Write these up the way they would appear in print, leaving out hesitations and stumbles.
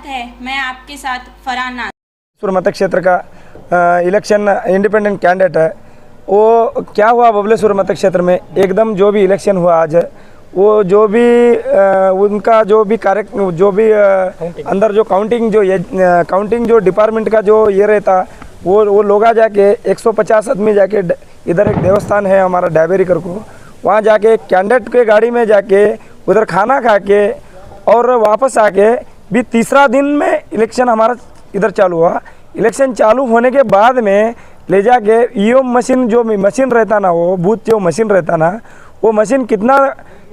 है। मैं आपके साथ फरहान नाज़। मत क्षेत्र का इलेक्शन इंडिपेंडेंट कैंडिडेट है। वो क्या हुआ बबलेश्वर मत क्षेत्र में एकदम जो भी इलेक्शन हुआ आज वो जो भी उनका जो भी कार्य जो भी अंदर जो काउंटिंग जो डिपार्टमेंट का जो ये रहता वो लोग आ जाके 150 आदमी जाके इधर एक देवस्थान है हमारा डायबेरी कर को, वहाँ जाके कैंडिडेट के गाड़ी में जाके उधर खाना खा के और वापस आके भी तीसरा दिन में इलेक्शन हमारा इधर चालू हुआ। इलेक्शन चालू होने के बाद में ले जाके ईवीएम मशीन जो मशीन रहता ना, वो बूथ जो मशीन रहता ना, वो मशीन कितना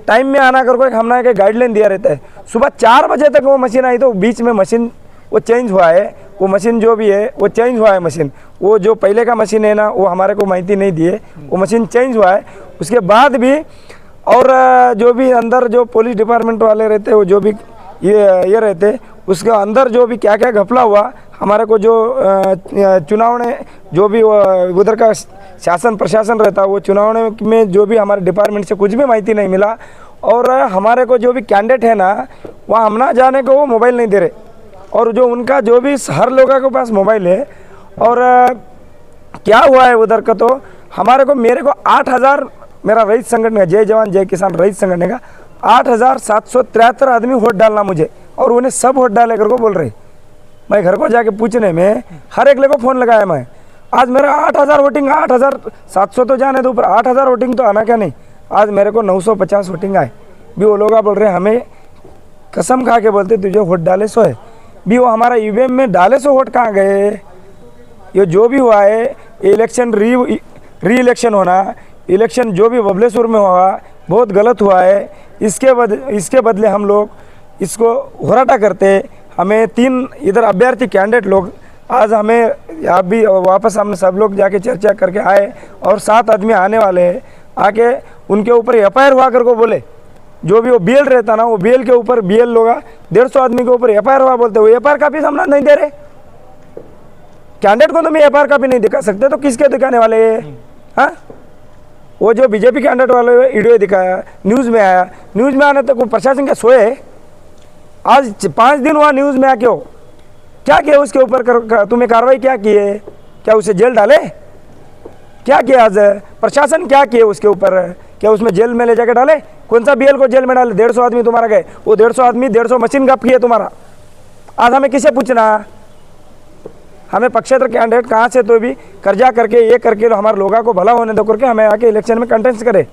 टाइम में आना करके हमने एक गाइडलाइन दिया रहता है। सुबह 4 बजे तक वो मशीन आई तो बीच में मशीन वो चेंज हुआ है। वो मशीन जो भी है वो चेंज हुआ है मशीन, वो जो पहले का मशीन है ना वो हमारे को माहिती नहीं दिए, वो मशीन चेंज हुआ है। उसके बाद भी और जो भी अंदर जो पुलिस डिपार्टमेंट वाले रहते वो जो भी ये रहते उसके अंदर जो भी क्या क्या घपला हुआ हमारे को जो चुनाव ने जो भी उधर का शासन प्रशासन रहता वो चुनाव में जो भी हमारे डिपार्टमेंट से कुछ भी माहिती नहीं मिला। और हमारे को जो भी कैंडिडेट है ना वहाँ हम ना जाने को वो मोबाइल नहीं दे रहे, और जो उनका जो भी हर लोगों के पास मोबाइल है। और क्या हुआ है उधर का तो हमारे को मेरे को 8000 मेरा रईस संगठन का जय जवान जय किसान रईस संगठन का 8773 आदमी वोट डालना मुझे, और उन्हें सब वोट डाले कर को बोल रहे। मैं घर को जाके पूछने में हर एक को फ़ोन लगाया मैं, आज मेरा 8000 वोटिंग 8700 तो जाने दो, ऊपर 8000 वोटिंग तो आना क्या नहीं, आज मेरे को 950 वोटिंग आए। भी वो लोग बोल रहे हमें कसम खा के बोलते तुझे वोट डाले सो है, भी वो हमारा ईवीएम में डाले सो वोट कहाँ गए। ये जो भी हुआ है इलेक्शन री इलेक्शन होना, इलेक्शन जो भी बबलेश्वर में हुआ बहुत गलत हुआ है। इसके बदले हम लोग इसको होराटा करते। हमें 3 इधर अभ्यर्थी कैंडिडेट लोग आज हमें आप भी वापस हम सब लोग जाके चर्चा करके आए, और 7 आदमी आने वाले हैं। आके उनके ऊपर एफआईआर हुआ कर को बोले, जो भी वो बीएल रहता ना वो बीएल के ऊपर बीएल लोग 150 आदमी के ऊपर एफआईआर हुआ बोलते, वो एफआईआर कापी हम नहीं दे रहे। कैंडिडेट को तो मैं एफआईआर कापी नहीं दिखा सकते तो किसके दिखाने वाले हाँ। वो जो बीजेपी कैंडिडेट वाले वीडियो दिखाया न्यूज़ में आया, न्यूज़ में आने तक वो प्रशासन क्या सोए। आज 5 दिन हुआ न्यूज़ में आके, क्या किया उसके ऊपर तुम्हें कार्रवाई क्या की है, क्या उसे जेल डाले, क्या किया आज प्रशासन क्या किए उसके ऊपर, क्या उसमें जेल में ले जाके डाले, कौन सा बीएल को जेल में डाले। 150 आदमी तुम्हारा गए, वो 150 आदमी 150 मशीन गप किए तुम्हारा। आज हमें किसे पूछना, हमें पक्षेत्र कैंडिडेट कहाँ से तो भी कर्जा करके ये करके हमारे लोगों को भला होने दो करके हमें आके इलेक्शन में कंटेस्ट करे।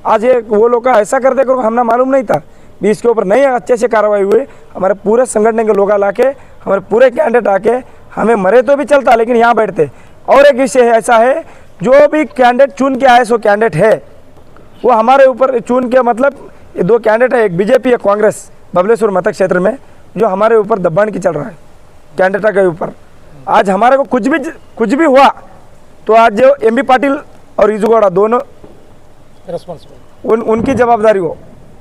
आज ये वो लोग ऐसा कर दे करो हमने मालूम नहीं था भी इसके ऊपर नहीं अच्छे से कार्रवाई हुई। हमारे पूरे संगठन के लोग ला के हमारे पूरे कैंडिडेट आके हमें मरे तो भी चलता लेकिन यहाँ बैठते। और एक विषय ऐसा है जो भी कैंडिडेट चुन के आए सो कैंडिडेट है वो हमारे ऊपर चुन के, मतलब ये 2 कैंडिडेट है, एक बीजेपी एक कांग्रेस बबलेश्वर मत क्षेत्र में, जो हमारे ऊपर दबाण की चल रहा है कैंडिडेट के ऊपर। आज हमारे को कुछ भी हुआ तो आज जो एमबी पाटिल और इजुगौड़ा दोनों रिस्पॉन्सिबल उनकी जवाबदारी हो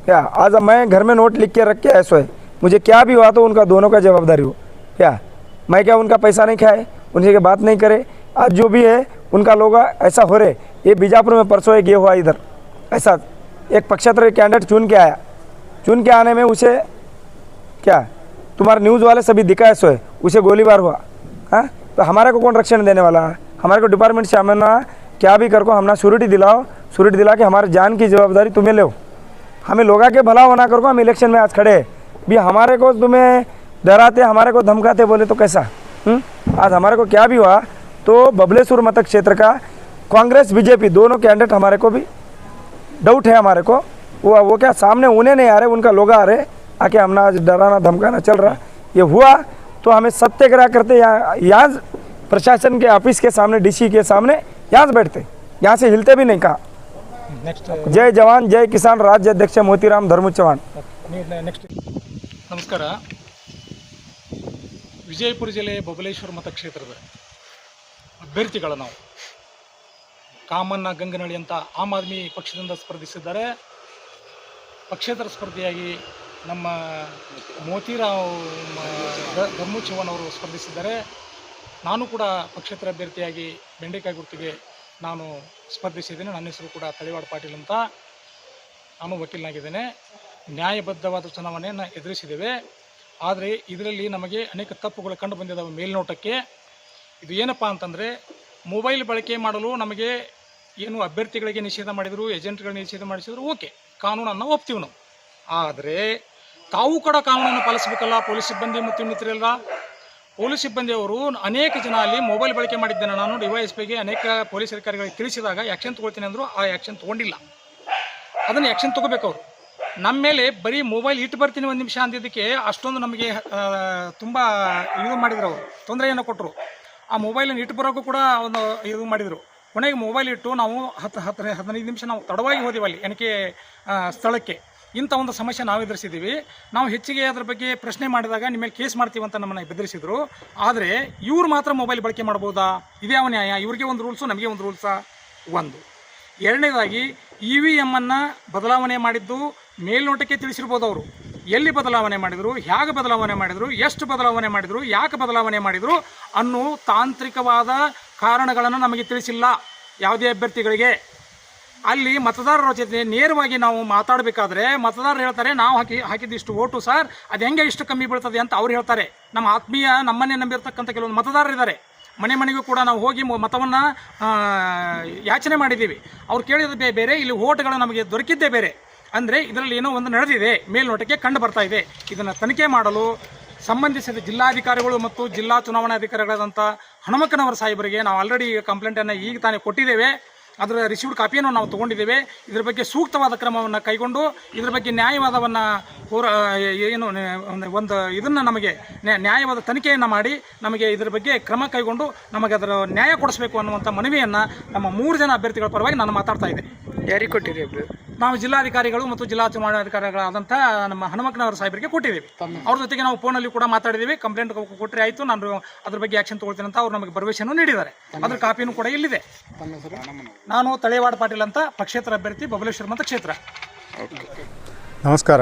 क्या। आज मैं घर में नोट लिख के रख के ऐसा है, मुझे क्या भी हुआ तो उनका दोनों का जवाबदारी हो क्या। मैं क्या उनका पैसा नहीं खाए, उनसे के बात नहीं करे। आज जो भी है उनका लोग ऐसा हो रहे। ये बीजापुर में परसों एक ये हुआ इधर ऐसा, एक पक्षेत्र कैंडिडेट चुन के आया, चुन के आने में उसे क्या तुम्हारे न्यूज़ वाले सभी दिखाए सो है, उसे गोलीबार हुआ। हाँ तो हमारे को कौन रक्षण देने वाला है। हमारे को डिपार्टमेंट से हमें ना क्या भी कर को हम ना श्योरिटी दिलाओ, श्योरिटी दिला के हमारे जान की जवाबदारी तुम्हें लो। हमें लोगा के भला होना कर को हम इलेक्शन में आज खड़े भी, हमारे को तुम्हें डराते हमारे को धमकाते बोले तो कैसा। आज हमारे को क्या भी हुआ तो बबलेश्वर मत क्षेत्र का कांग्रेस बीजेपी दोनों कैंडिडेट हमारे को भी डाउट है। हमारे को वो क्या सामने उन्हें नहीं आ रहे, उनका लोग आ रहे आके हमने आज डराना धमकाना चल रहा। ये हुआ तो हमें सत्याग्रह करते यहाँ प्रशासन के ऑफिस के सामने डीसी के सामने यहाँ बैठते, यहाँ से हिलते भी नहीं कहा। जय जवान जय किसान राज्य अध्यक्ष मोतीराम धर्मू चव्हाण। ನಮಸ್ಕಾರ. ವಿಜಯಪುರ ಜಿಲ್ಲೆಯ ಬಬಲೇಶ್ವರ ಮತಕ್ಷೇತ್ರದ ಅಭ್ಯರ್ಥಿಗಳು ನಾವು ಕಾಮಣ್ಣ ಗಂಗನಹಳ್ಳಿ ಅಂತ ಆಮ್ ಆದ್ಮಿ ಪಕ್ಷದಿಂದ ಸ್ಪರ್ಧಿಸಿದ್ದಾರೆ. ಪಕ್ಷೇತರ ಸ್ಪರ್ಧಿಯಾಗಿ ನಮ್ಮ ಮೋತಿರಾವ್ ಧರ್ಮು ಚವ್ಹಾಣ್ ಅವರು ಸ್ಪರ್ಧಿಸಿದ್ದಾರೆ. ನಾನು ಕೂಡ ಪಕ್ಷೇತರ ಅಭ್ಯರ್ಥಿಯಾಗಿ ಬೆಂಡೆಕಾಯಿ ಗುರ್ತಿಗೆ ನಾನು ಸ್ಪರ್ಧಿಸಿದ್ದೇನೆ. ನನ್ನ ಹೆಸರು ಕೂಡ ತಳಿವಾಡ ಪಾಟೀಲ್ ಅಂತ. ನಾನು ವಕೀಲನಾಗಿದ್ದೇನೆ. ನ್ಯಾಯಬದ್ಧವಾದ ಚುನಾವಣೆಯನ್ನು ಎದುರಿಸಿದ್ದೇವೆ. ಆದರೆ ಇದರಲ್ಲಿ ನಮಗೆ ಅನೇಕ ತಪ್ಪುಗಳು ಕಂಡು ಬಂದಿದ್ದಾವೆ ಮೇಲ್ನೋಟಕ್ಕೆ. ಇದು ಏನಪ್ಪ ಅಂತಂದರೆ, ಮೊಬೈಲ್ ಬಳಕೆ ಮಾಡಲು ನಮಗೆ ಏನು ಅಭ್ಯರ್ಥಿಗಳಿಗೆ ನಿಷೇಧ ಮಾಡಿದರು, ಏಜೆಂಟ್ಗಳಿಗೆ ನಿಷೇಧ ಮಾಡಿಸಿದ್ರು, ಓಕೆ, ಕಾನೂನನ್ನು ಒಪ್ತೀವಿ ನಾವು. ಆದರೆ ತಾವು ಕೂಡ ಕಾನೂನನ್ನು ಪಾಲಿಸಬೇಕಲ್ಲ ಪೊಲೀಸ್ ಸಿಬ್ಬಂದಿ ಮತ್ತು ಇನ್ನಿತರೆಲ್ಲ. ಪೊಲೀಸ್ ಸಿಬ್ಬಂದಿಯವರು ಅನೇಕ ಜನ ಅಲ್ಲಿ ಮೊಬೈಲ್ ಬಳಕೆ ಮಾಡಿದ್ದೇನೆ ನಾನು DYSPಗೆ ಅನೇಕ ಪೊಲೀಸ್ ಅಧಿಕಾರಿಗಳಿಗೆ ತಿಳಿಸಿದಾಗ ಆ್ಯಕ್ಷನ್ ತೊಗೊಳ್ತೀನಿ ಅಂದರು. ಆ ಆ್ಯಕ್ಷನ್ ತೊಗೊಂಡಿಲ್ಲ. ಅದನ್ನು ಆ್ಯಕ್ಷನ್ ತೊಗೋಬೇಕು ಅವರು. ನಮ್ಮ ಮೇಲೆ ಬರೀ ಮೊಬೈಲ್ ಇಟ್ಟು ಬರ್ತೀನಿ ಒಂದು ನಿಮಿಷ ಅಂದಿದ್ದಕ್ಕೆ ಅಷ್ಟೊಂದು ನಮಗೆ ತುಂಬ ಇದು ಮಾಡಿದ್ರು, ಅವರು ತೊಂದರೆಯನ್ನು ಕೊಟ್ಟರು. ಆ ಮೊಬೈಲನ್ನು ಇಟ್ಟು ಬರೋಕ್ಕೂ ಕೂಡ ಒಂದು ಇದು ಮಾಡಿದರು. ಕೊನೆಗೆ ಮೊಬೈಲ್ ಇಟ್ಟು ನಾವು 15 ನಿಮಿಷ ನಾವು ತಡವಾಗಿ ಹೋದೆವು ಅಲ್ಲಿ ಎಣಿಕೆ ಸ್ಥಳಕ್ಕೆ. ಇಂಥ ಒಂದು ಸಮಸ್ಯೆ ನಾವು ಎದುರಿಸಿದ್ದೀವಿ. ನಾವು ಹೆಚ್ಚಿಗೆ ಅದರ ಬಗ್ಗೆ ಪ್ರಶ್ನೆ ಮಾಡಿದಾಗ ನಿಮ್ಮ ಮೇಲೆ ಕೇಸ್ ಮಾಡ್ತೀವಿ ಅಂತ ನಮ್ಮನ್ನು ಬೆದರಿಸಿದರು. ಆದರೆ ಇವ್ರು ಮಾತ್ರ ಮೊಬೈಲ್ ಬಳಕೆ ಮಾಡ್ಬೋದಾ? ಇದೇ ಯಾವ ನ್ಯಾಯ? ಇವ್ರಿಗೆ ಒಂದು ರೂಲ್ಸು, ನಮಗೆ ಒಂದು ರೂಲ್ಸಾ? ಒಂದು. ಎರಡನೇದಾಗಿ EVM ಅನ್ನು ಬದಲಾವಣೆ ಮಾಡಿದ್ದು ಮೇಲ್ನೋಟಕ್ಕೆ ತಿಳಿಸಿರ್ಬೋದು. ಅವರು ಎಲ್ಲಿ ಬದಲಾವಣೆ ಮಾಡಿದರು, ಹೇಗೆ ಬದಲಾವಣೆ ಮಾಡಿದರು, ಎಷ್ಟು ಬದಲಾವಣೆ ಮಾಡಿದರು, ಯಾಕೆ ಬದಲಾವಣೆ ಮಾಡಿದರು ಅನ್ನೋ ತಾಂತ್ರಿಕವಾದ ಕಾರಣಗಳನ್ನು ನಮಗೆ ತಿಳಿಸಿಲ್ಲ ಯಾವುದೇ ಅಭ್ಯರ್ಥಿಗಳಿಗೆ. ಅಲ್ಲಿ ಮತದಾರರ ಜೊತೆ ನೇರವಾಗಿ ನಾವು ಮಾತಾಡಬೇಕಾದ್ರೆ ಮತದಾರರು ಹೇಳ್ತಾರೆ, ನಾವು ಹಾಕಿದ್ದು ಓಟು ಸರ್, ಅದು ಹೆಂಗೆ ಇಷ್ಟು ಕಮ್ಮಿ ಬೀಳ್ತದೆ ಅಂತ ಅವ್ರು ಹೇಳ್ತಾರೆ. ನಮ್ಮ ಆತ್ಮೀಯ ನಮ್ಮನ್ನೇ ನಂಬಿರ್ತಕ್ಕಂಥ ಕೆಲವೊಂದು ಮತದಾರರಿದ್ದಾರೆ. ಮನೆಗೂ ಕೂಡ ನಾವು ಹೋಗಿ ಮತವನ್ನು ಯಾಚನೆ ಮಾಡಿದ್ದೀವಿ. ಅವ್ರು ಕೇಳಿದ ಬೇರೆ, ಇಲ್ಲಿ ಓಟ್ಗಳು ನಮಗೆ ದೊರಕಿದ್ದೇ ಬೇರೆ. ಅಂದರೆ ಇದರಲ್ಲಿ ಏನೋ ಒಂದು ನಡೆದಿದೆ, ಮೇಲ್ನೋಟಕ್ಕೆ ಕಂಡು ಬರ್ತಾ ಇದೆ. ಇದನ್ನು ತನಿಖೆ ಮಾಡಲು ಸಂಬಂಧಿಸಿದ ಜಿಲ್ಲಾಧಿಕಾರಿಗಳು ಮತ್ತು ಜಿಲ್ಲಾ ಚುನಾವಣಾಧಿಕಾರಿಗಳಾದಂಥ ಹನುಮಕ್ಕನವರ ಸಾಹೇಬರಿಗೆ ನಾವು ಆಲ್ರೆಡಿ ಕಂಪ್ಲೇಂಟನ್ನು ಈಗ ತಾನೇ ಕೊಟ್ಟಿದ್ದೇವೆ. ಅದರ ರಿಸೀವ್ಡ್ ಕಾಪಿಯನ್ನು ನಾವು ತೊಗೊಂಡಿದ್ದೇವೆ. ಇದರ ಬಗ್ಗೆ ಸೂಕ್ತವಾದ ಕ್ರಮವನ್ನು ಕೈಗೊಂಡು ಇದರ ಬಗ್ಗೆ ನ್ಯಾಯವಾದವನ್ನು ಒಂದು ಇದನ್ನು ನಮಗೆ ನ್ಯಾಯವಾದ ತನಿಖೆಯನ್ನು ಮಾಡಿ ನಮಗೆ ಇದರ ಬಗ್ಗೆ ಕ್ರಮ ಕೈಗೊಂಡು ನಮಗೆ ಅದರ ನ್ಯಾಯ ಕೊಡಿಸಬೇಕು ಅನ್ನುವಂಥ ಮನವಿಯನ್ನು ನಮ್ಮ 3 ಜನ ಅಭ್ಯರ್ಥಿಗಳ ಪರವಾಗಿ ನಾನು ಮಾತಾಡ್ತಾ ಇದ್ದೆ. ಯಾರಿಗೆ ಕೊಟ್ಟಿರಿ? ನಾವು ಜಿಲ್ಲಾಧಿಕಾರಿಗಳು ಮತ್ತು ಜಿಲ್ಲಾ ಚುನಾವಣಾಧಿಕಾರಿಗಳಾದಂಥ ನಮ್ಮ ಹನುಮಕ್ಕನವರ ಸಾಹೇಬರಿಗೆ ಕೊಟ್ಟಿದ್ದೀವಿ. ಅವ್ರ ಜೊತೆಗೆ ನಾವು ಫೋನಲ್ಲಿ ಕೂಡ ಮಾತಾಡಿದ್ದೀವಿ. ಕಂಪ್ಲೇಂಟ್ ಕೊಟ್ಟರೆ ಆಯಿತು, ನಾನು ಅದ್ರ ಬಗ್ಗೆ ಆ್ಯಕ್ಷನ್ ತೊಗೊಳ್ತೀನಿ ಅಂತ ಅವ್ರು ನಮಗೆ ಭರವಸೆಯನ್ನು ನೀಡಿದ್ದಾರೆ. ಅದ್ರ ಕಾಪಿನೂ ಕೂಡ ಇಲ್ಲಿದೆ. ನಾನು ತಳೇವಾಡ ಪಾಟೀಲ್ ಅಂತ ಪಕ್ಷೇತರ ಅಭ್ಯರ್ಥಿ, ಬಬಲೇಶ್ವರ ಮತಕ್ಷೇತ್ರ. ನಮಸ್ಕಾರ.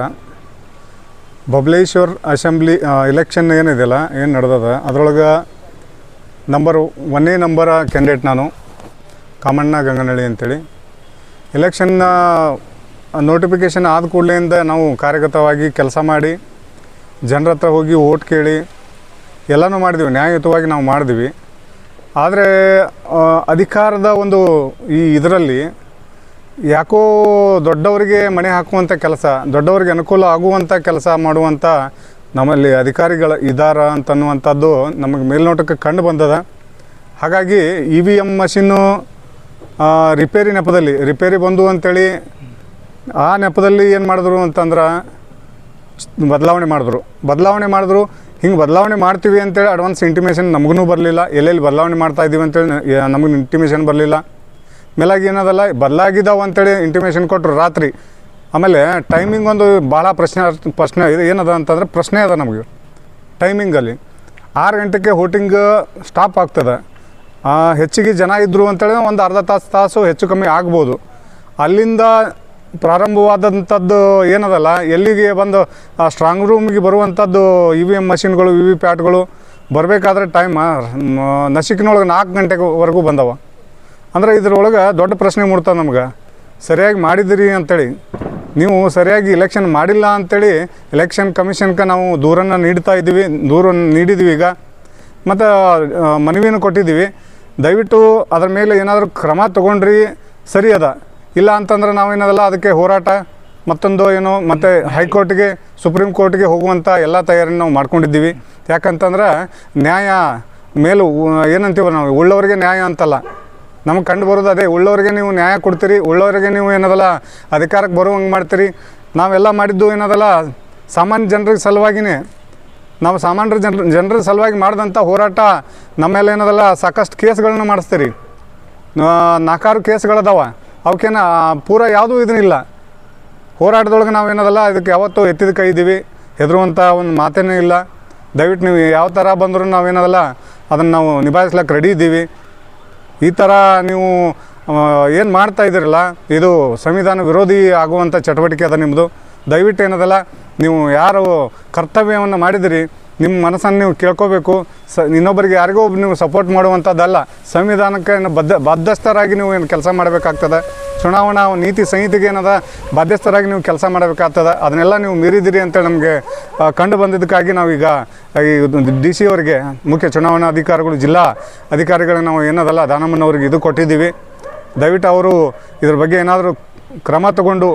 ಬಬಲೇಶ್ವರ ಅಸೆಂಬ್ಲಿ ಎಲೆಕ್ಷನ್ ಏನಿದೆಯಲ್ಲ, ಏನು ನಡೆದದ, ಅದರೊಳಗೆ 1ನೇ ನಂಬರ ಕ್ಯಾಂಡಿಡೇಟ್ ನಾನು, ಕಾಮಣ್ಣ ಗಂಗನಹಳ್ಳಿ ಅಂತೇಳಿ. ಎಲೆಕ್ಷನ್ನ ನೋಟಿಫಿಕೇಷನ್ ಆದ ಕೂಡಲಿಂದ ನಾವು ಕಾರ್ಯಗತವಾಗಿ ಕೆಲಸ ಮಾಡಿ ಜನರ ಹತ್ರ ಹೋಗಿ ಓಟ್ ಕೇಳಿ ಎಲ್ಲನೂ ಮಾಡಿದ್ವಿ, ನ್ಯಾಯಯುತವಾಗಿ ನಾವು ಮಾಡಿದ್ವಿ. ಆದರೆ ಅಧಿಕಾರದ ಒಂದು ಇದರಲ್ಲಿ ಯಾಕೋ ದೊಡ್ಡವರಿಗೆ ಮಣೆ ಹಾಕುವಂಥ ಕೆಲಸ, ದೊಡ್ಡವರಿಗೆ ಅನುಕೂಲ ಆಗುವಂಥ ಕೆಲಸ ಮಾಡುವಂಥ ನಮ್ಮಲ್ಲಿ ಅಧಿಕಾರಿಗಳು ಇದ್ದಾರೆ ಅಂತನ್ನುವಂಥದ್ದು ನಮಗೆ ಮೇಲ್ನೋಟಕ್ಕೆ ಕಂಡು ಬಂದದ. ಹಾಗಾಗಿ EVM ಮಷಿನ್ನು ರಿಪೇರಿ ಬಂದು ಅಂಥೇಳಿ ಆ ನೆಪದಲ್ಲಿ ಏನು ಮಾಡಿದ್ರು ಅಂತಂದ್ರೆ ಬದಲಾವಣೆ ಮಾಡಿದ್ರು. ಹಿಂಗೆ ಬದಲಾವಣೆ ಮಾಡ್ತೀವಿ ಅಂತೇಳಿ ಅಡ್ವಾನ್ಸ್ ಇಂಟಿಮೇಷನ್ ನಮಗೂ ಬರಲಿಲ್ಲ. ಎಲ್ಲೆಲ್ಲಿ ಬದಲಾವಣೆ ಮಾಡ್ತಾಯಿದ್ದೀವಿ ಅಂತೇಳಿ ನಮಗೆ ಇಂಟಿಮೇಷನ್ ಬರಲಿಲ್ಲ. ಮೇಲಾಗಿ ಏನದಲ್ಲ, ಬದಲಾಗಿದ್ದಾವೆ ಅಂತೇಳಿ ಇಂಟಿಮೇಷನ್ ಕೊಟ್ಟರು ರಾತ್ರಿ. ಆಮೇಲೆ ಟೈಮಿಂಗ್ ಒಂದು ಭಾಳ ಪ್ರಶ್ನೆ ಇದು ಏನದ ಅಂತಂದರೆ ಪ್ರಶ್ನೆ ಅದ ನಮಗೆ. ಟೈಮಿಂಗಲ್ಲಿ 6 ಗಂಟೆಗೆ ವೋಟಿಂಗ್ ಸ್ಟಾಪ್ ಆಗ್ತದೆ. ಹೆಚ್ಚಿಗೆ ಜನ ಇದ್ದರು ಅಂತೇಳಿ ಒಂದು ಅರ್ಧ ತಾಸು ಹೆಚ್ಚು ಕಮ್ಮಿ ಆಗ್ಬೋದು. ಅಲ್ಲಿಂದ ಪ್ರಾರಂಭವಾದಂಥದ್ದು ಏನದಲ್ಲ, ಎಲ್ಲಿಗೆ ಬಂದು ಸ್ಟ್ರಾಂಗ್ ರೂಮಿಗೆ ಬರುವಂಥದ್ದು EVM ಮಷಿನ್ಗಳು, VVPATಗಳು ಬರಬೇಕಾದ್ರೆ ಟೈಮ್ ನಸಿಕಿನೊಳಗೆ 4 ಗಂಟೆವರೆಗೂ ಬಂದವ. ಅಂದರೆ ಇದ್ರೊಳಗೆ ದೊಡ್ಡ ಪ್ರಶ್ನೆ ಮೂಡ್ತದೆ ನಮ್ಗೆ, ಸರಿಯಾಗಿ ಮಾಡಿದಿರಿ ಅಂಥೇಳಿ. ನೀವು ಸರಿಯಾಗಿ ಎಲೆಕ್ಷನ್ ಮಾಡಿಲ್ಲ ಅಂಥೇಳಿ ಎಲೆಕ್ಷನ್ ಕಮಿಷನ್ಗೆ ನಾವು ದೂರನ್ನು ನೀಡಿದ್ದೀವಿ ಈಗ, ಮತ್ತು ಮನವಿಯನ್ನು ಕೊಟ್ಟಿದ್ದೀವಿ. ದಯವಿಟ್ಟು ಅದರ ಮೇಲೆ ಏನಾದರೂ ಕ್ರಮ ತೊಗೊಂಡ್ರಿ ಸರಿ ಅದ. ಇಲ್ಲ ಅಂತಂದ್ರೆ ನಾವೇನದಲ್ಲ ಅದಕ್ಕೆ ಹೋರಾಟ ಮತ್ತು ಹೈಕೋರ್ಟ್ಗೆ, ಸುಪ್ರೀಂ ಕೋರ್ಟ್ಗೆ ಹೋಗುವಂಥ ಎಲ್ಲ ತಯಾರಿನ ನಾವು ಮಾಡ್ಕೊಂಡಿದ್ದೀವಿ. ಯಾಕಂತಂದ್ರೆ ನ್ಯಾಯ ಏನಂತೀವಿ ನಾವು, ಉಳ್ಳವರಿಗೆ ನ್ಯಾಯ ಅಂತಲ್ಲ, ನಮಗೆ ಕಂಡು ಬರೋದು ಅದೇ. ಉಳ್ಳವರಿಗೆ ನೀವು ನ್ಯಾಯ ಕೊಡ್ತೀರಿ, ಉಳ್ಳವರಿಗೆ ನೀವು ಏನದಲ್ಲ ಅಧಿಕಾರಕ್ಕೆ ಬರುವಂಗೆ ಮಾಡ್ತೀರಿ. ನಾವೆಲ್ಲ ಮಾಡಿದ್ದು ಏನದಲ್ಲ ಸಾಮಾನ್ಯ ಜನರಿಗೆ ಸಲುವಾಗಿಯೇ. ನಾವು ಸಾಮಾನ್ಯ ಜನರ ಸಲುವಾಗಿ ಮಾಡಿದಂಥ ಹೋರಾಟ ನಮ್ಮ ಮೇಲೆ ಏನದಲ್ಲ ಸಾಕಷ್ಟು ಕೇಸ್ಗಳನ್ನ ಮಾಡಿಸ್ತೀರಿ. 4 ಕೇಸ್ಗಳದಾವ. ಅವಕ್ಕೇನು ಪೂರ ಯಾವುದೂ ಇದನ್ನಿಲ್ಲ. ಹೋರಾಟದೊಳಗೆ ನಾವೇನದಲ್ಲ ಇದಕ್ಕೆ ಯಾವತ್ತೂ ಎತ್ತಿದ ಕೈ ಇದ್ದೀವಿ, ಹೆದರುವಂಥ ಒಂದು ಮಾತೇನೇ ಇಲ್ಲ. ದಯವಿಟ್ಟು ನೀವು ಯಾವ ಥರ ಬಂದರೂ ನಾವೇನದಲ್ಲ ಅದನ್ನು ನಾವು ನಿಭಾಯಿಸ್ಲಿಕ್ಕೆ ರೆಡಿ ಇದ್ದೀವಿ. ಈ ಥರ ನೀವು ಏನು ಮಾಡ್ತಾ ಇದ್ದೀರಲ್ಲ, ಇದು ಸಂವಿಧಾನ ವಿರೋಧಿ ಆಗುವಂಥ ಚಟುವಟಿಕೆ ಅದ ನಿಮ್ಮದು. ದಯವಿಟ್ಟು ಏನದಲ್ಲ ನೀವು ಯಾರು ಕರ್ತವ್ಯವನ್ನು ಮಾಡಿದಿರಿ, ನಿಮ್ಮ ಮನಸ್ಸನ್ನು ನೀವು ಕೇಳ್ಕೋಬೇಕು. ಇನ್ನೊಬ್ಬರಿಗೆ ಯಾರಿಗೋ ನೀವು ಸಪೋರ್ಟ್ ಮಾಡುವಂಥದ್ದಲ್ಲ, ಸಂವಿಧಾನಕ್ಕೆ ಬದ್ಧಸ್ಥರಾಗಿ ನೀವು ಏನು ಕೆಲಸ ಮಾಡಬೇಕಾಗ್ತದೆ. ಚುನಾವಣಾ ನೀತಿ ಸಂಹಿತೆಗೆ ಏನದ ಬಾಧ್ಯಸ್ಥರಾಗಿ ನೀವು ಕೆಲಸ ಮಾಡಬೇಕಾಗ್ತದೆ. ಅದನ್ನೆಲ್ಲ ನೀವು ಮೀರಿದಿರಿ ಅಂತೇಳಿ ನಮಗೆ ಕಂಡು ಬಂದಿದ್ದಕ್ಕಾಗಿ ನಾವೀಗ ಈ DC ಅವರಿಗೆ, ಮುಖ್ಯ ಚುನಾವಣಾ ಅಧಿಕಾರಿಗಳು, ಜಿಲ್ಲಾ ಅಧಿಕಾರಿಗಳಿಗೆ ನಾವು ಏನದಲ್ಲ ದಾನಮ್ಮನವ್ರಿಗೆ ಇದು ಕೊಟ್ಟಿದ್ದೀವಿ. ದಯವಿಟ್ಟು ಅವರು ಇದ್ರ ಬಗ್ಗೆ ಏನಾದರೂ ಕ್ರಮ ತಗೊಂಡು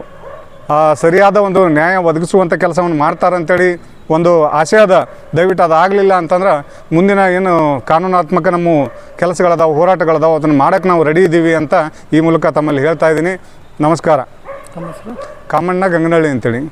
ಸರಿಯಾದ ಒಂದು ನ್ಯಾಯ ಒದಗಿಸುವಂಥ ಕೆಲಸವನ್ನು ಮಾಡ್ತಾರೆ ಅಂತೇಳಿ ಒಂದು ಆಸೆ ಅದ. ದಯವಿಟ್ಟು ಅದು ಆಗಲಿಲ್ಲ ಅಂತಂದ್ರೆ ಮುಂದಿನ ಏನು ಕಾನೂನಾತ್ಮಕ ನಮ್ಮ ಕೆಲಸಗಳದಾವೆ, ಹೋರಾಟಗಳದಾವೆ, ಅದನ್ನು ಮಾಡೋಕ್ಕೆ ನಾವು ರೆಡಿ ಇದ್ದೀವಿ ಅಂತ ಈ ಮೂಲಕ ತಮ್ಮಲ್ಲಿ ಹೇಳ್ತಾ ಇದ್ದೀನಿ. ನಮಸ್ಕಾರ. ಕಾಮಣ್ಣ ಗಂಗನಹಳ್ಳಿ ಅಂತೇಳಿ.